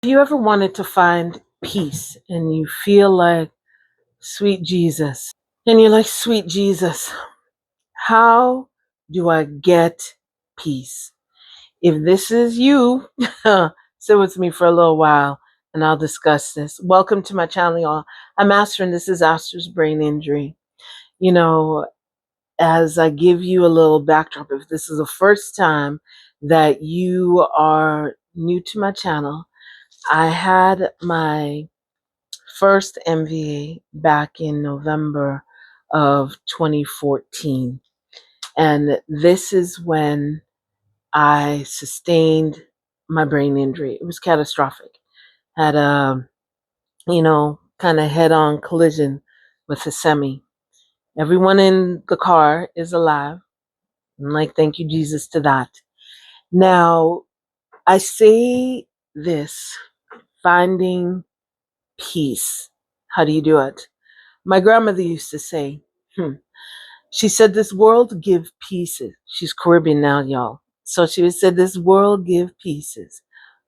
If you ever wanted to find peace and you feel like, sweet Jesus, and you're like, sweet Jesus, how do I get peace? If this is you, sit with me for a little while and I'll discuss this. Welcome to my channel, y'all. I'm Astra and this is Astra's Brain Injury. You know, as I give you a little backdrop, if this is the first time that you are new to my channel, I had my first MVA back in November of 2014. And this is when I sustained my brain injury. It was catastrophic. Had a, kind of head on collision with a semi. Everyone in the car is alive. I'm like, thank you, Jesus, to that. Now, I say this, finding peace. How do you do it? My grandmother used to say, she said, this world give pieces. She's Caribbean now, y'all. So she said, this world give pieces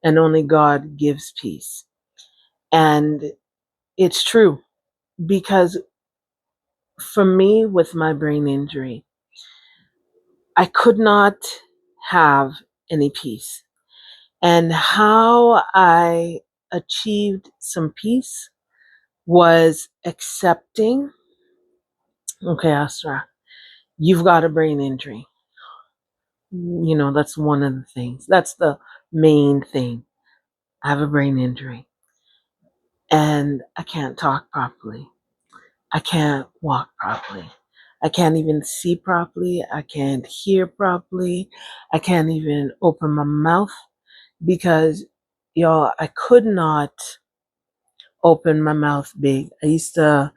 and only God gives peace. And it's true, because for me, with my brain injury, I could not have any peace. And how I achieved some peace was accepting, okay, Astra, you've got a brain injury. That's one of the things. That's the main thing. I have a brain injury and I can't talk properly. I can't walk properly. I can't even see properly. I can't hear properly. I can't even open my mouth because, y'all, I could not open my mouth big. I used to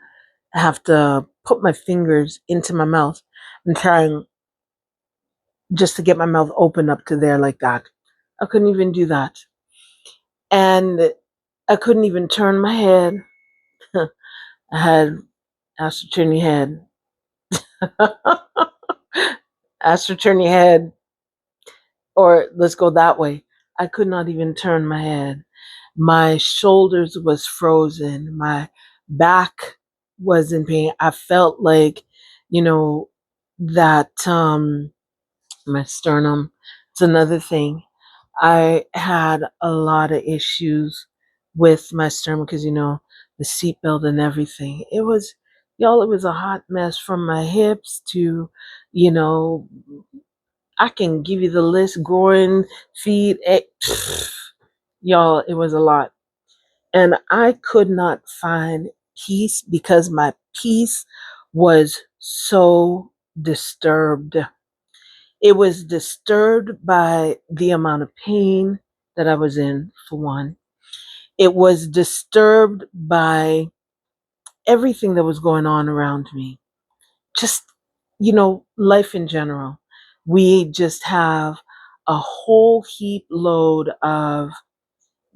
have to put my fingers into my mouth and try just to get my mouth open up to there like that. I couldn't even do that. And I couldn't even turn my head. I had Astrid, turn your head. Astrid, turn your head. Or let's go that way. I could not even turn my head. My shoulders was frozen. My back was in pain. I felt like, that my sternum. It's another thing. I had a lot of issues with my sternum because, the seatbelt and everything. It was, y'all, it was a hot mess from my hips to, you know, I can give you the list, groin, feet, y'all, it was a lot. And I could not find peace because my peace was so disturbed. It was disturbed by the amount of pain that I was in, for one. It was disturbed by everything that was going on around me. Just, life in general. We just have a whole heap load of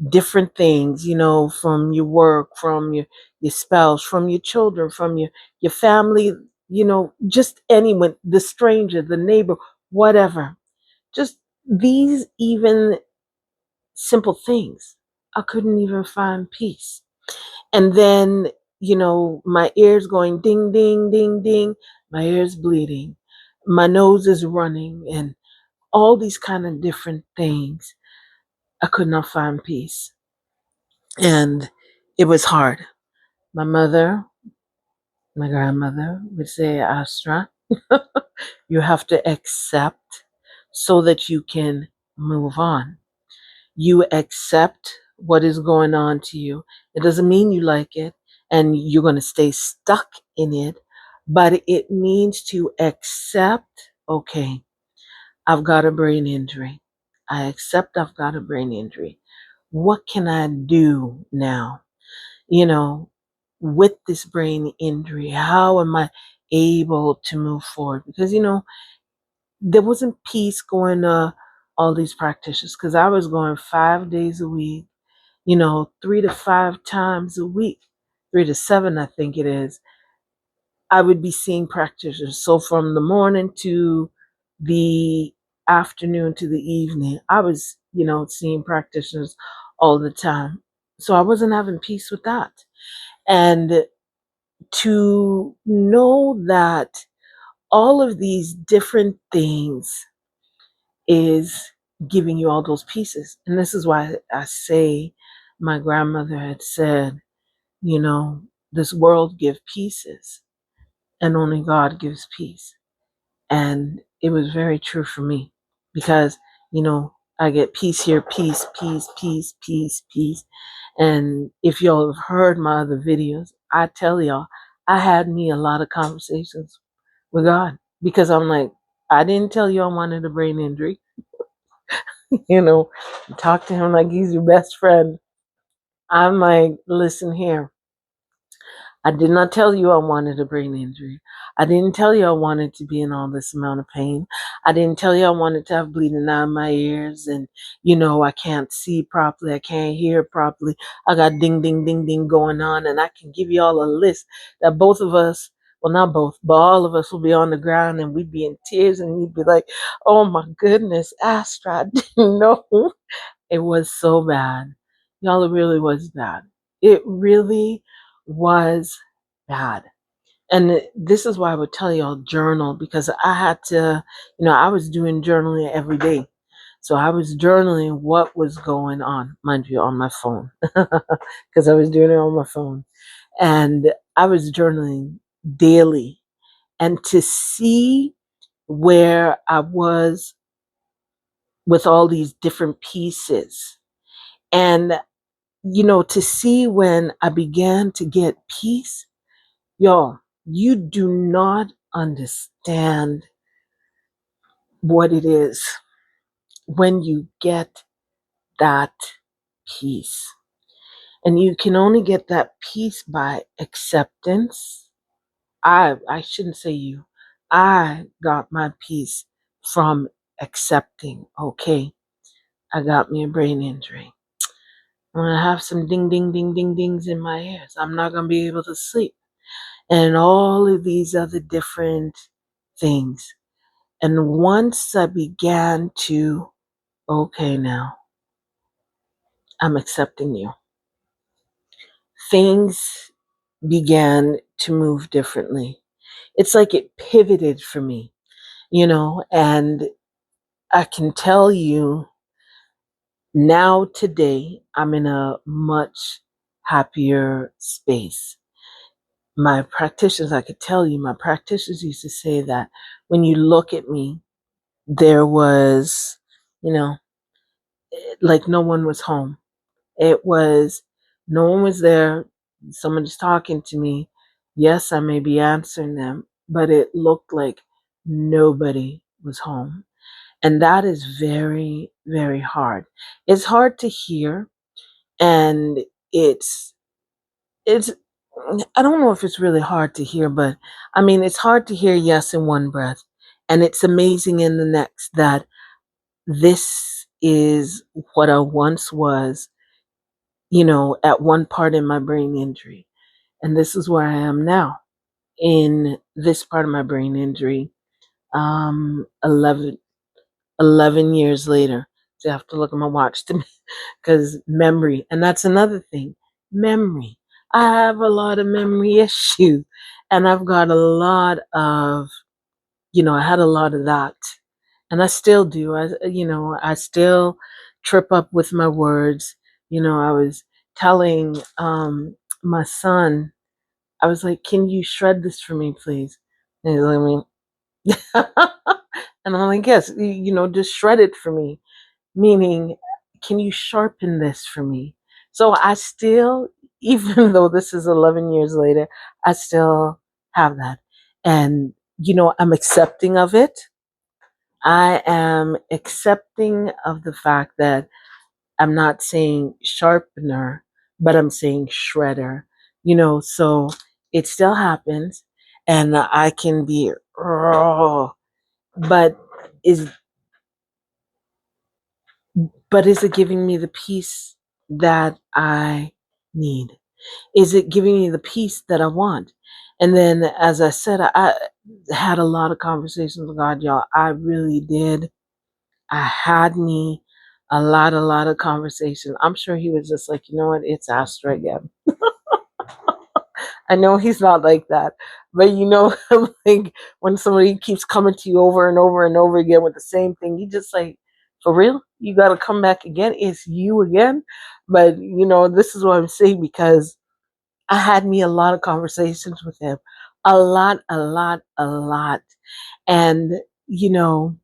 different things, from your work, from your spouse, from your children, from your family, just anyone, the stranger, the neighbor, whatever. Just these even simple things. I couldn't even find peace. And then, my ears going ding, ding, ding, ding. My ears bleeding. My nose is running and all these kind of different things. I could not find peace. And it was hard. My mother, my grandmother would say, Astra, you have to accept so that you can move on. You accept what is going on to you. It doesn't mean you like it and you're going to stay stuck in it, but it means to accept, okay, I've got a brain injury. I accept I've got a brain injury. What can I do now? With this brain injury, how am I able to move forward? Because, there wasn't peace going to all these practitioners because I was going 5 days a week, 3 to 5 times a week, 3 to 7, I think it is. I would be seeing practitioners. So from the morning to the afternoon to the evening, I was, seeing practitioners all the time. So I wasn't having peace with that. And to know that all of these different things is giving you all those pieces. And this is why I say my grandmother had said, you know, this world gives pieces and only God gives peace. And it was very true for me because, you know, I get peace here, peace, peace, peace, peace, peace. And if y'all have heard my other videos, I tell y'all, I had me a lot of conversations with God because I'm like, I didn't tell you I wanted a brain injury. You know, talk to him like he's your best friend. I'm like, listen here. I did not tell you I wanted a brain injury. I didn't tell you I wanted to be in all this amount of pain. I didn't tell you I wanted to have bleeding out of my ears and, you know, I can't see properly. I can't hear properly. I got ding, ding, ding, ding going on. And I can give you all a list that both of us, well, not both, but all of us will be on the ground and we'd be in tears and you'd be like, oh my goodness, Astra, I didn't know. It was so bad. Y'all, it really was bad. It really was bad. And this is why I would tell y'all journal because I had to, you know, I was doing journaling every day. So I was journaling what was going on, mind you, on my phone, because I was doing it on my phone. And I was journaling daily. And to see where I was with all these different pieces and you know, to see when I began to get peace, y'all, you do not understand what it is when you get that peace. And you can only get that peace by acceptance. I shouldn't say you. I got my peace from accepting, okay, I got me a brain injury. I'm going to have some ding, ding, ding, ding, dings in my ears. I'm not going to be able to sleep. And all of these other different things. And once I began to, okay, now I'm accepting you, things began to move differently. It's like it pivoted for me, you know, and I can tell you now today, I'm in a much happier space. My practitioners, I could tell you, my practitioners used to say that when you look at me, there was, you know, like no one was home. It was, no one was there. Someone is talking to me. Yes, I may be answering them, but it looked like nobody was home. And that is very, very hard. It's hard to hear. And it's, it's, I don't know if it's really hard to hear, but I mean, it's hard to hear yes in one breath. And it's amazing in the next that this is what I once was, you know, at one part in my brain injury. And this is where I am now in this part of my brain injury, 11, 11 years later. So I have to look at my watch to because memory, and that's another thing, memory. I have a lot of memory issues and I've got a lot of, you know, I had a lot of that. And I still do. You know, I still trip up with my words. You know, I was telling my son, I was like, "Can you shred this for me, please?" And he's like, and I'm like, "Yes, you know, just shred it for me." Meaning, can you sharpen this for me? So I still, even though this is 11 years later, I still have that, and you know, I'm accepting of it. I am accepting of the fact that I'm not saying sharpener, but I'm saying shredder. You know, so it still happens and I can be raw, but is is it giving me the peace that I need? Is it giving me the peace that I want? And then as I said, I had a lot of conversations with God, y'all. I really did. I had me a lot of conversation. I'm sure he was just like, you know what, it's Astra again. I know he's not like that, but you know, like when somebody keeps coming to you over and over and over again with the same thing, you just like, for real, you got to come back again. It's you again. But you know, this is what I'm saying because I had me a lot of conversations with him, a lot, and you know,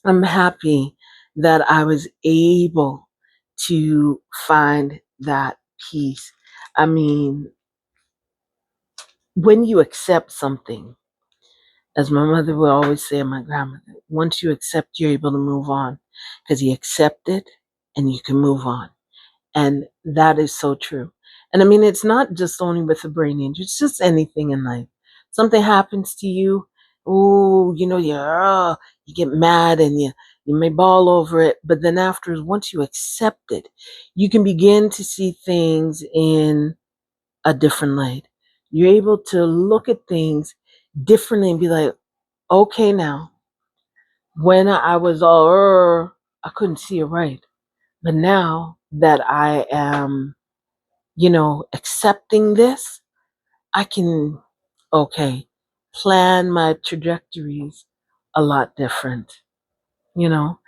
I'm happy that I was able to find that peace. I mean, when you accept something, as my mother would always say and my grandmother, once you accept, you're able to move on because you accept it and you can move on. And that is so true. And I mean, it's not just only with a brain injury, it's just anything in life. Something happens to you, oh, you know, you get mad and you may bawl over it. But then after, once you accept it, you can begin to see things in a different light. You're able to look at things differently and be like, okay, now, when I was all, I couldn't see it right. But now that I am, you know, accepting this, I can, okay, plan my trajectories a lot different, you know?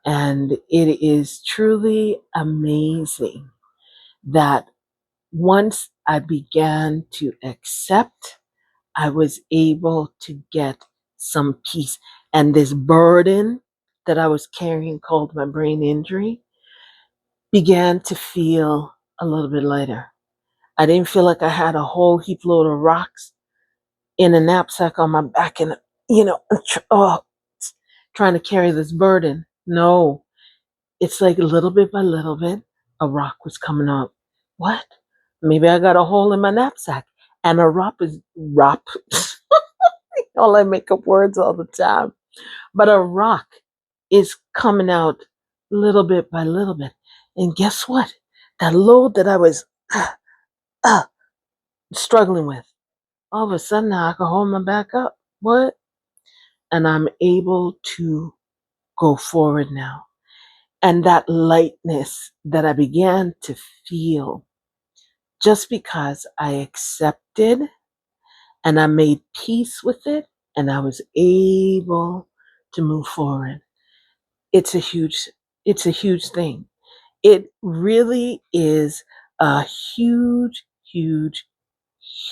And it is truly amazing that once I began to accept, I was able to get some peace. And this burden that I was carrying called my brain injury began to feel a little bit lighter. I didn't feel like I had a whole heap load of rocks in a knapsack on my back and, you know, trying to carry this burden. No, it's like little bit by little bit, a rock was coming up. What? Maybe I got a hole in my knapsack and a rock. All I make up words all the time. But a rock is coming out little bit by little bit. And guess what? That load that I was uh, struggling with, all of a sudden now I can hold my back up. What? And I'm able to go forward now. And that lightness that I began to feel just because I accepted and I made peace with it and I was able to move forward. It's a huge, it's a huge thing. It really is a huge, huge,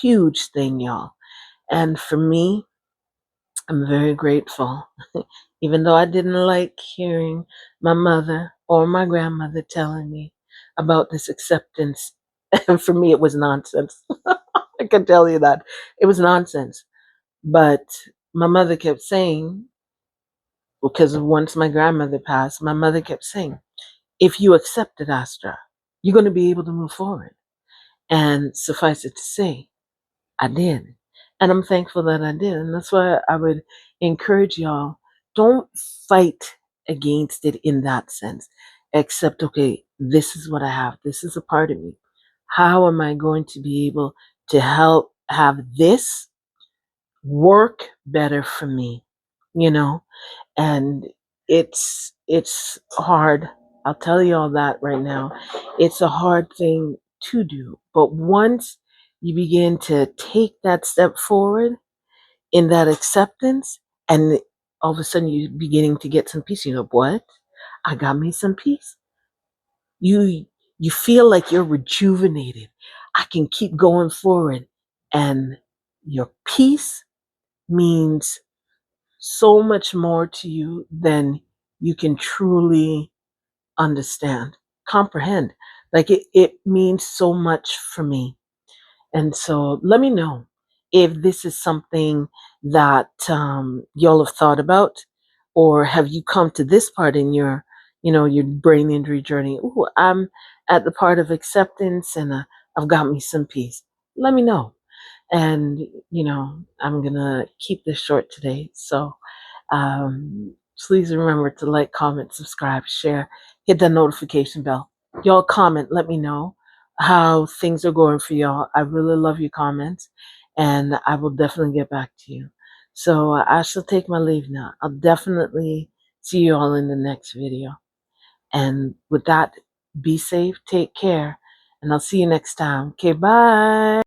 huge thing, y'all. And for me, I'm very grateful. Even though I didn't like hearing my mother or my grandmother telling me about this acceptance. And for me, it was nonsense. I can tell you that. It was nonsense. But my mother kept saying, because once my grandmother passed, my mother kept saying, if you accept it, Astra, you're going to be able to move forward. And suffice it to say, I did. And I'm thankful that I did. And that's why I would encourage y'all, don't fight against it in that sense. Except, okay, this is what I have. This is a part of me. How am I going to be able to help have this work better for me? You know? And it's hard. I'll tell you all that right now. It's a hard thing to do. But once you begin to take that step forward in that acceptance, and all of a sudden you're beginning to get some peace. You know what? I got me some peace. You feel like you're rejuvenated. I can keep going forward. And your peace means so much more to you than you can truly understand, comprehend. Like it means so much for me. And so let me know if this is something that y'all have thought about, or have you come to this part in your, you know, your brain injury journey? Ooh, I'm at the part of acceptance and I've got me some peace. Let me know. And, you know, I'm going to keep this short today. So um, please remember to like, comment, subscribe, share, hit that notification bell. Y'all comment, let me know how things are going for y'all. I really love your comments and I will definitely get back to you. So I shall take my leave now. I'll definitely see you all in the next video. And with that, be safe, take care, and I'll see you next time. Okay, bye.